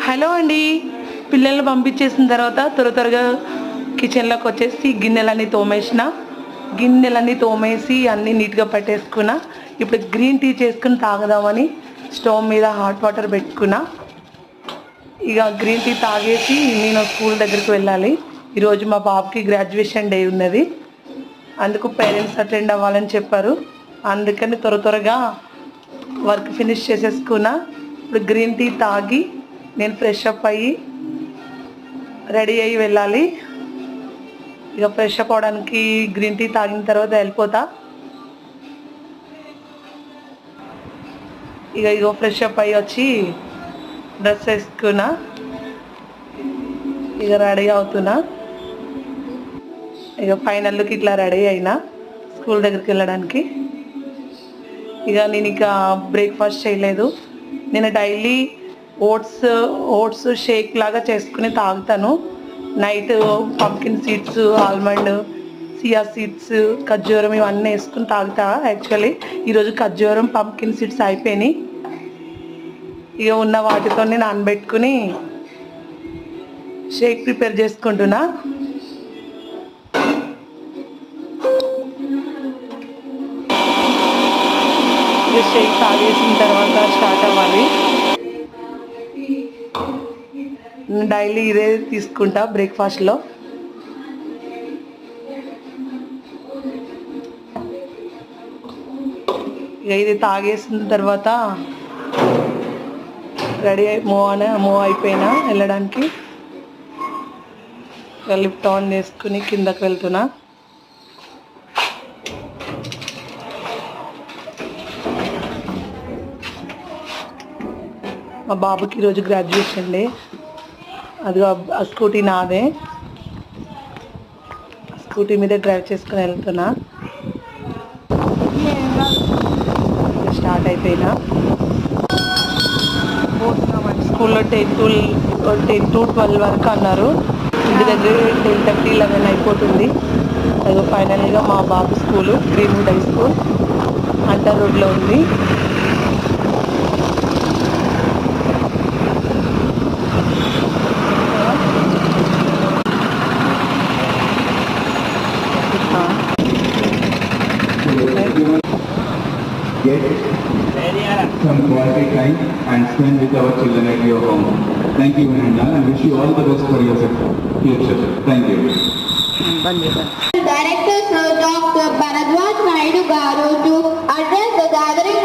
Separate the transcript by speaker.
Speaker 1: Hello అండి, పిల్లల్ని పంపించేసిన తర్వాత త్వరగా కిచెన్లోకి వచ్చేసి గిన్నెలన్నీ తోమేసి అన్నీ నీట్గా పట్టేసుకున్నా. ఇప్పుడు గ్రీన్ టీ చేసుకుని తాగదామని స్టవ్ మీద హాట్ వాటర్ పెట్టుకున్నా. ఇక గ్రీన్ టీ తాగేసి నేను స్కూల్ దగ్గరికి వెళ్ళాలి. ఈరోజు మా బాబుకి గ్రాడ్యుయేషన్ డే ఉన్నది, అందుకు పేరెంట్స్ అటెండ్ అవ్వాలని చెప్పారు. అందుకని త్వరగా వర్క్ ఫినిష్ చేసేసుకున్నా. ఇప్పుడు గ్రీన్ టీ తాగి నేను ఫ్రెష్ అప్ అయ్యి రెడీ అయ్యి వెళ్ళాలి. ఇక ఫ్రెష్ అప్ అవడానికి గ్రీన్ టీ తాగిన తర్వాత వెళ్ళిపోతా. ఇగో ఫ్రెష్ అప్ అయ్యి వచ్చి డ్రెస్ వేసుకున్నా. ఇక రెడీ అవుతున్నా. ఇక ఫైనల్ లుక్ ఇట్లా రెడీ అయినా స్కూల్ దగ్గరికి వెళ్ళడానికి. ఇక నేను బ్రేక్ఫాస్ట్ చేయలేదు. నేను డైలీ ఓట్స్ షేక్ లాగా చేసుకుని తాగుతాను. Night pumpkin seeds, almond, chia seeds, ఖర్జూరం ఇవన్నీ వేసుకుని తాగుతా. యాక్చువల్లీ ఈరోజు ఖర్జూరం, పంకిన్ సీడ్స్ అయిపోయినాయి. ఇక ఉన్న వాటితో నానబెట్టుకుని షేక్ ప్రిపేర్ చేసుకుంటున్నా. షేక్ తాగేసిన తర్వాత స్టార్ట్ అవ్వాలి. డైలీ ఇదే తీసుకుంటా బ్రేక్ఫాస్ట్లో. ఇక ఇది తాగేసిన తర్వాత రెడీ మూవ్ అయిపోయినా వెళ్ళడానికి. లిఫ్ట్ ఆన్ చేసుకుని కిందకి వెళ్తున్నా. మా బాబుకి ఈరోజు గ్రాడ్యుయేషన్ డే. అది ఆ స్కూటీ నాదే. స్కూటీ మీద డ్రైవ్ చేసుకుని వెళ్తున్నా. స్టార్ట్ అయిపోయినా. స్కూల్లో 10 to 12 వరకు అన్నారు. ఇంటి దగ్గర 10:30, 11 అయిపోతుంది. అది ఫైనల్గా మా బాబు స్కూలు గ్రీన్వుడ్ హై స్కూల్ అంటర్ రోడ్లో ఉంది.
Speaker 2: Get some quality time and spend with our children at your home. Thank you, Ananda, and wish you all the best for your future. Thank you.
Speaker 3: Director Sir Dr. Bharadwaj Naidu Garu to address the gathering